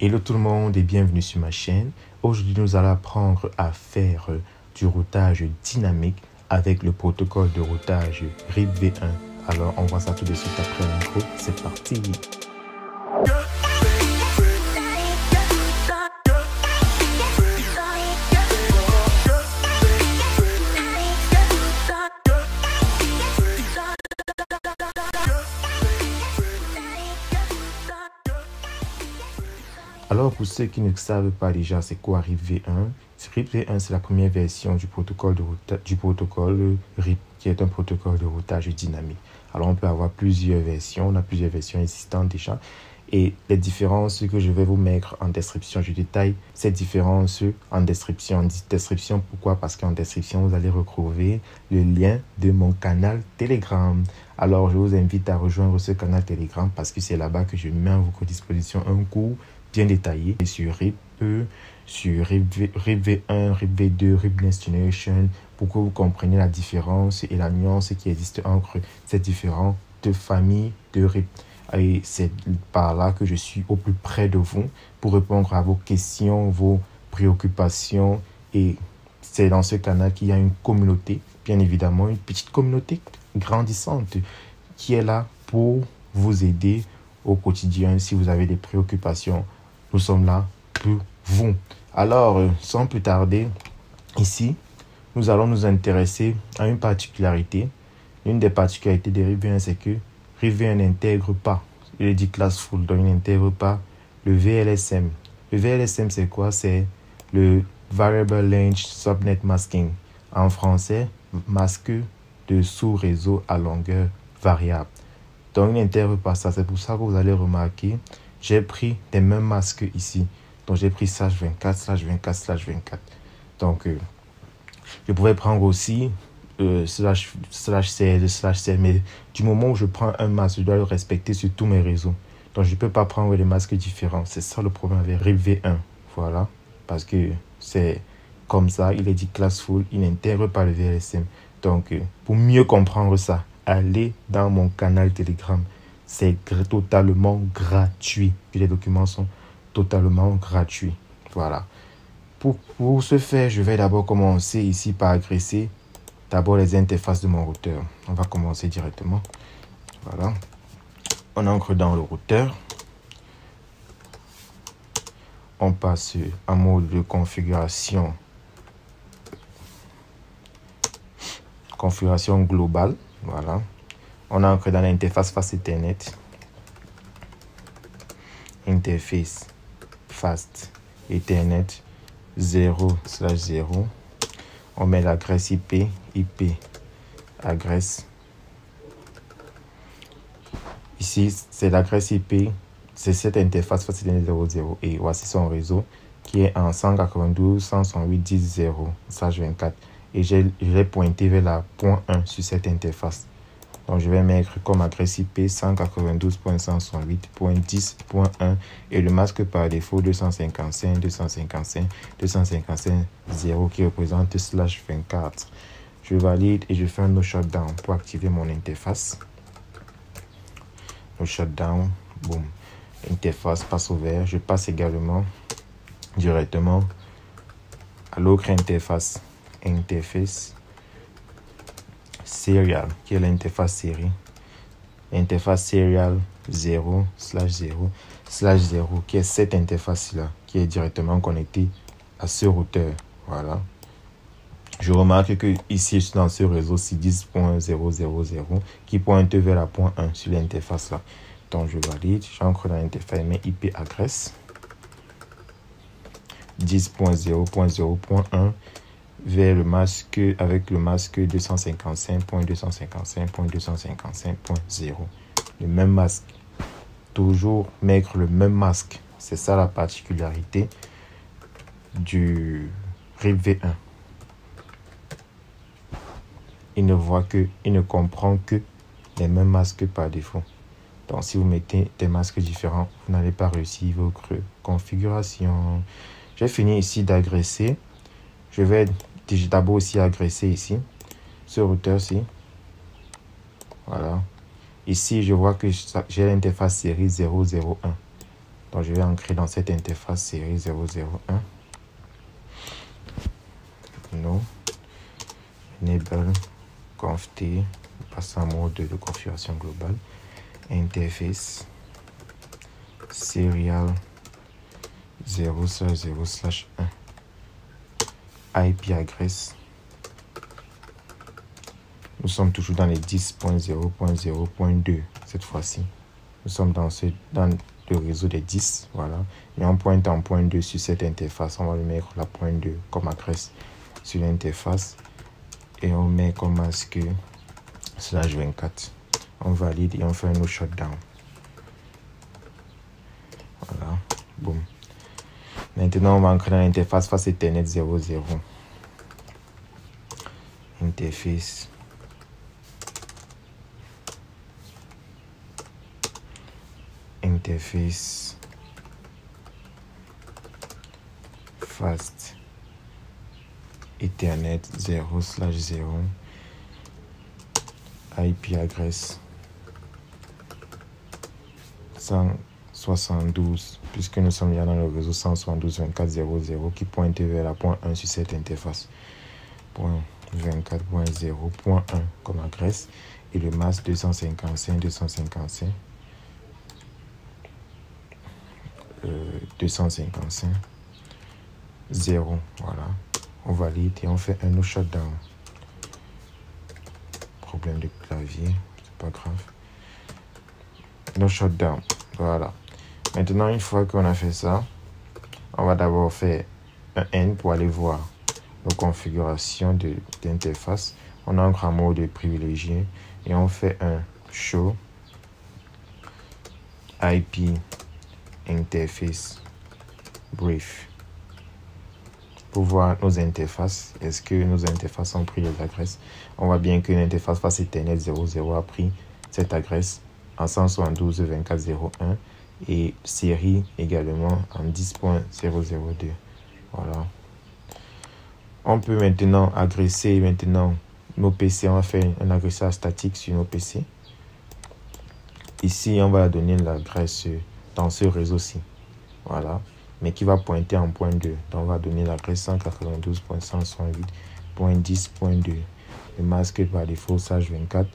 Hello tout le monde et bienvenue sur ma chaîne. Aujourd'hui, nous allons apprendre à faire du routage dynamique avec le protocole de routage RIP V1. Alors, on voit ça tout de suite après l'intro. C'est parti! Alors, pour ceux qui ne savent pas déjà c'est quoi RIP V1, RIP V1 c'est la première version du protocole RIP, qui est un protocole de routage dynamique. Alors, on peut avoir plusieurs versions, on a plusieurs versions existantes déjà. Et les différences que je vais vous mettre en description, je détaille ces différences en description. Pourquoi? Parce qu'en description, vous allez retrouver le lien de mon canal Telegram. Alors, je vous invite à rejoindre ce canal Telegram parce que c'est là-bas que je mets à votre disposition un cours bien détaillé sur RIP, sur RIP V1, RIP V2, RIP Next Generation, pour que vous compreniez la différence et la nuance qui existe entre ces différentes familles de RIP. Et c'est par là que je suis au plus près de vous pour répondre à vos questions, vos préoccupations. Et c'est dans ce canal qu'il y a une communauté, bien évidemment, une petite communauté grandissante qui est là pour vous aider au quotidien si vous avez des préoccupations. Nous sommes là pour vous. Alors, sans plus tarder, ici, nous allons nous intéresser à une particularité. Une des particularités de RIP V1, c'est que RIP V1 n'intègre pas, il est dit classful, donc il n'intègre pas le VLSM. Le VLSM, c'est quoi? C'est le Variable Length Subnet Masking. En français, masque de sous-réseau à longueur variable. Donc, il n'intègre pas ça. C'est pour ça que vous allez remarquer, j'ai pris les mêmes masques ici. Donc, j'ai pris /24, /24. Donc, je pouvais prendre aussi /16, mais du moment où je prends un masque, je dois le respecter sur tous mes réseaux. Donc, je ne peux pas prendre des masques différents. C'est ça le problème avec RIP V1. Voilà. Parce que c'est comme ça, il est dit classful, il n'intègre pas le VLSM. Donc, pour mieux comprendre ça, allez dans mon canal Telegram. C'est totalement gratuit. Puis les documents sont totalement gratuits. Voilà. Pour ce faire, je vais d'abord commencer ici par agresser d'abord les interfaces de mon routeur. On va commencer directement. Voilà. On entre dans le routeur. On passe en mode de configuration. Configuration globale. Voilà. On entre dans l'interface face Ethernet. Interface fast Ethernet 0/0. On met l'adresse IP adresse. Ici, c'est l'adresse IP. C'est cette interface face Ethernet 00. Et voici son réseau qui est en 192.168.10.0/24. Et j'ai pointé vers la point 1 sur cette interface. Donc, je vais mettre comme adresse IP 192.168.10.1 et le masque par défaut 255.255.255.0 qui représente /24. Je valide et je fais un no shutdown pour activer mon interface. No shutdown, boum. Interface passe au vert. Je passe également directement à l'autre interface. Interface serial, qui est l'interface série. Interface serial 0/0/0, qui est cette interface-là, qui est directement connectée à ce routeur. Voilà. Je remarque que ici, je suis dans ce réseau 10.0.0.0 qui pointe vers la point 1 sur l'interface-là. Donc, je valide. J'entre dans l'interface IP adresse 10.0.0.1 vers le masque avec le masque 255.255.255.0. Le même masque. Toujours mettre le même masque. C'est ça la particularité du RIP V1. Il ne comprend que les mêmes masques par défaut. Donc, si vous mettez des masques différents, vous n'allez pas réussir votre configuration. J'ai fini ici d'agresser. Je vais d'abord aussi agresser ici, ce routeur-ci. Voilà. Ici, je vois que j'ai l'interface série 001. Donc, je vais entrer dans cette interface série 001. No. Enable conft, passer en mode de configuration globale. Interface serial 0/0/1. IP address. Nous sommes toujours dans les 10.0.0.2 cette fois-ci. Nous sommes dans le réseau des 10. Voilà. Et on pointe en point 2 sur cette interface. On va lui mettre la point 2 comme adresse sur l'interface. Et on met comme masque /24. On valide et on fait un no shutdown. Voilà. Boum. Maintenant, on va entrer dans l'interface face Ethernet 00. Interface. Interface. Fast. Ethernet 0/0. IP address 172, puisque nous sommes là dans le réseau 172.24.0.0 qui pointe vers la point 1 sur cette interface. Point 24.0.1 comme adresse et le masque 255 0. Voilà. On valide et on fait un no shutdown. Problème de clavier, c'est pas grave. No shutdown. Voilà. Maintenant, une fois qu'on a fait ça, on va d'abord faire un N pour aller voir nos configurations d'interface. On entre en mode privilégié et on fait un show IP interface brief pour voir nos interfaces. Est-ce que nos interfaces ont pris les adresses? On voit bien que l'interface face Ethernet 00 a pris cette adresse en 172.24.0.1 et série également en 10.002. Voilà. On peut maintenant agresser nos PC. On va faire un agressage statique sur nos PC. Ici, on va donner l'adresse dans ce réseau-ci. Voilà. Mais qui va pointer en point 2. Donc, on va donner l'adresse 192.168.10.2. Le masque par défaut, /24.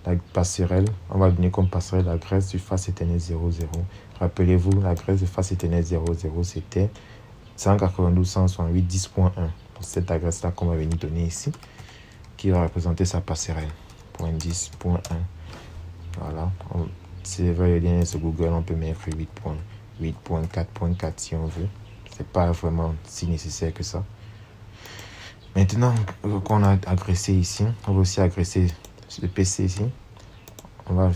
La passerelle, on va donner comme passerelle l'adresse du face Ethernet 00. Rappelez-vous, l'adresse de face Ethernet 00, c'était 192.168.10.1. Cette adresse-là qu'on va venir donner ici, qui va représenter sa passerelle. Point 10.1. Voilà. Si vous voyez le lien sur Google, on peut mettre 8.4.4 si on veut. C'est pas vraiment si nécessaire que ça. Maintenant qu'on a agressé ici, on va aussi agresser le PC ici. On va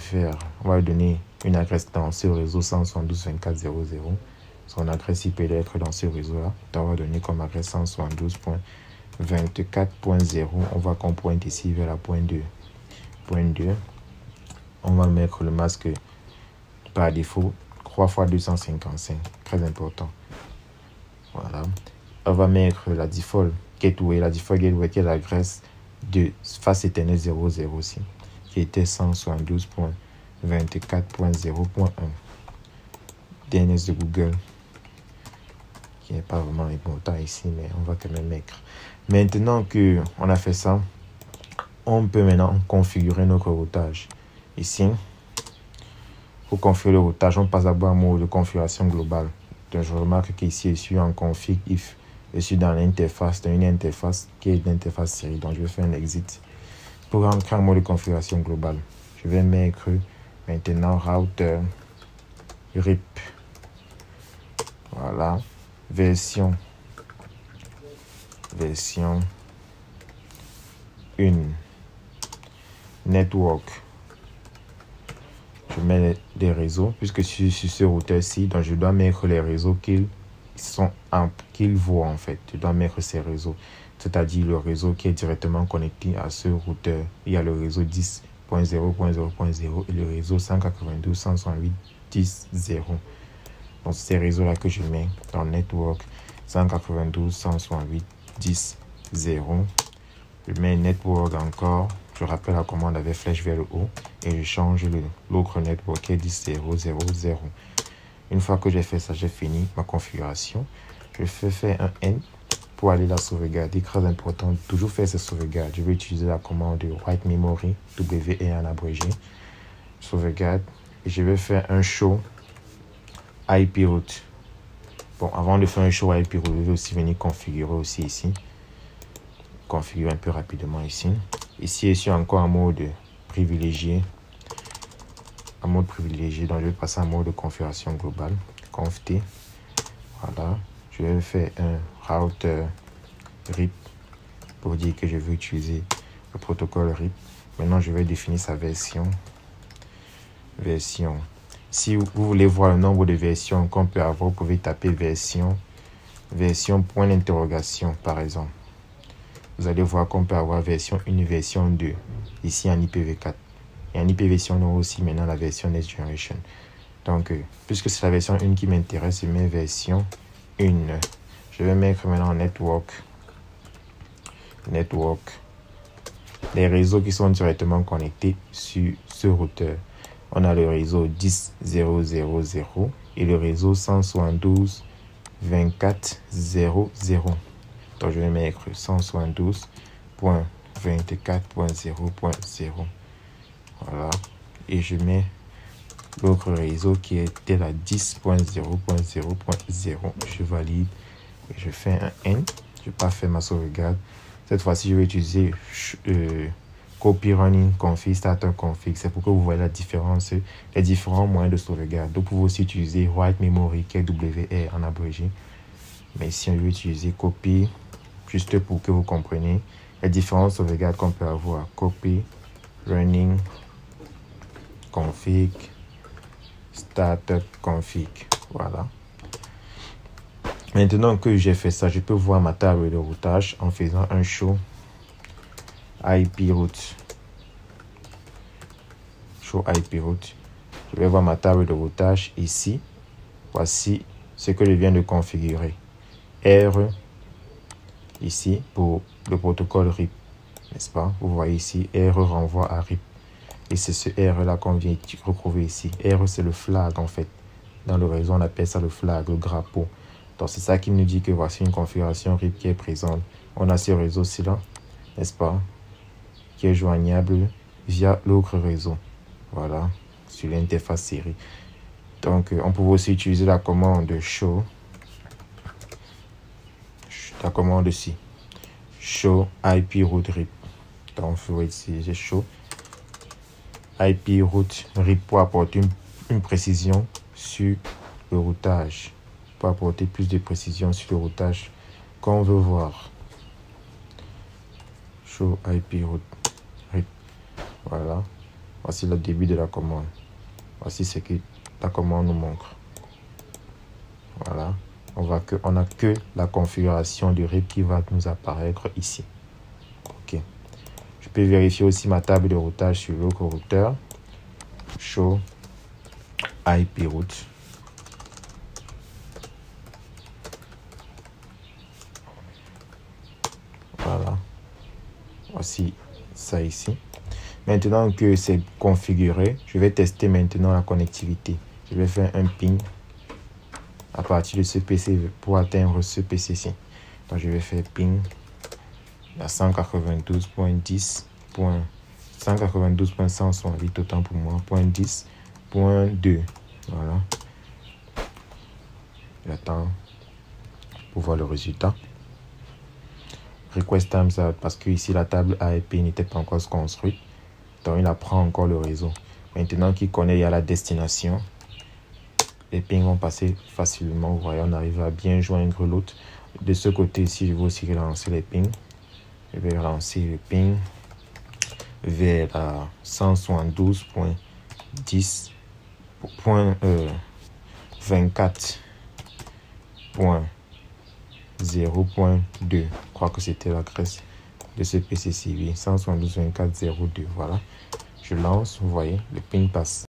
donner une adresse dans ce réseau 172.24.0.0. Son adresse IP peut être dans ce réseau-là. On va donner comme adresse 172.24.0. On va qu'on pointe ici vers la point 2. Point 2. On va mettre le masque par défaut 3 x 255. Très important. Voilà. On va mettre la default gateway. La default gateway qui est l'adresse de face Ethernet 00 aussi, qui était 172.24.0.1. DNS de Google, qui n'est pas vraiment important ici, mais on va quand même mettre. Maintenant qu'on a fait ça, on peut maintenant configurer notre routage. Ici, pour configurer le routage, on passe d'abord en mode de configuration globale. Donc, je remarque qu'ici, je suis en config if. Je suis dans l'interface, dans une interface qui est l'interface série. Donc, je vais faire un exit. Pour entrer en mode de configuration globale, je vais mettre maintenant router RIP. Voilà. Version 1. Network. Je mets des réseaux, puisque sur ce routeur-ci, donc je dois mettre les réseaux qu'ils voient en fait. Je dois mettre ces réseaux, c'est-à-dire le réseau qui est directement connecté à ce routeur. Il y a le réseau 10.0.0.0 et le réseau 192.168.10.0. Donc ces réseaux-là que je mets dans network 192.168.10.0. Je mets network encore. Je rappelle la commande avec flèche vers le haut et je change l'autre network qui est 10.0.0.0. Une fois que j'ai fait ça, j'ai fini ma configuration. Je fais faire un N pour aller la sauvegarder. Très important, toujours faire ces sauvegardes. Je vais utiliser la commande de write memory, WR en abrégé. Sauvegarde. Et je vais faire un show IP route. Bon, avant de faire un show IP route, je vais aussi venir configurer aussi ici. Configurer un peu rapidement ici. Ici, je suis encore en mode privilégié. En mode privilégié, donc je vais passer en mode de configuration globale. Conf T. Voilà. Je vais faire un router RIP pour dire que je veux utiliser le protocole RIP. Maintenant, je vais définir sa version. Si vous voulez voir le nombre de versions qu'on peut avoir, vous pouvez taper version point d'interrogation par exemple. Vous allez voir qu'on peut avoir version 1, version 2 ici en IPv4 et en IPv6 on a aussi maintenant la version Next Generation. Donc puisque c'est la version 1 qui m'intéresse, je mets version 1. Je vais mettre maintenant network les réseaux qui sont directement connectés sur ce routeur. On a le réseau 10.0.0.0 et le réseau 172.24.0.0. Donc je vais mettre 172.24.0.0. Voilà. Et je mets l'autre réseau qui était la 10.0.0.0. Je valide et je fais un N. Je n'ai pas fait ma sauvegarde. Cette fois-ci, je vais utiliser copy running config, starter config. C'est pour que vous voyez la différence, les différents moyens de sauvegarde. Donc, vous pouvez aussi utiliser write memory, qui est WR en abrégé. Mais ici, on va utiliser copy, juste pour que vous compreniez les différentes sauvegardes qu'on peut avoir. Copy running config, starter config. Voilà. Maintenant que j'ai fait ça, je peux voir ma table de routage en faisant un show IP route. Show IP route. Je vais voir ma table de routage ici. Voici ce que je viens de configurer. R ici pour le protocole RIP. N'est-ce pas? Vous voyez ici, R renvoie à RIP. Et c'est ce R là qu'on vient retrouver ici. R c'est le flag en fait. Dans le réseau, on appelle ça le flag, le drapeau. Donc c'est ça qui nous dit que voici une configuration RIP qui est présente. On a ce réseau-ci là, n'est-ce pas, qui est joignable via l'autre réseau. Voilà, sur l'interface série. Donc on peut aussi utiliser la commande show. La commande ici. Show IP route RIP. Donc il faut utiliser show IP route RIP pour apporter une précision sur le routage. Pour apporter plus de précision sur le routage qu'on veut voir. Show IP route RIP. Voilà. Voici le début de la commande. Voici ce que la commande nous montre. Voilà. On n'a que la configuration du RIP qui va nous apparaître ici. Ok. Je peux vérifier aussi ma table de routage sur l'autre routeur. Show IP route. Voilà. Voici ça ici. Maintenant que c'est configuré, je vais tester maintenant la connectivité. Je vais faire un ping à partir de ce PC pour atteindre ce PC-ci. Donc je vais faire ping à 192.168 autant pour moi, .10.2. Voilà. J'attends pour voir le résultat. Request times out parce que ici la table AIP n'était pas encore construite. Donc il apprend encore le réseau. Maintenant qu'il connaît, il y a la destination. Les pings vont passer facilement. Vous voyez, on arrive à bien joindre l'autre. De ce côté-ci, je vais aussi relancer les pings. Je vais relancer le ping vers 172.10.24.0.2. Je crois que c'était l'adresse de ce PC civil. 172.24.0.2. Voilà. Je lance, vous voyez, le ping passe.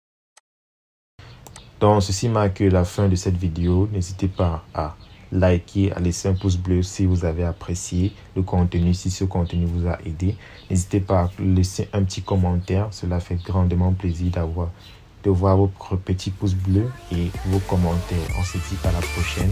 Donc, ceci marque la fin de cette vidéo. N'hésitez pas à liker, à laisser un pouce bleu si vous avez apprécié le contenu, si ce contenu vous a aidé. N'hésitez pas à laisser un petit commentaire. Cela fait grandement plaisir d'avoir de voir vos petits pouces bleus et vos commentaires. On se dit à la prochaine.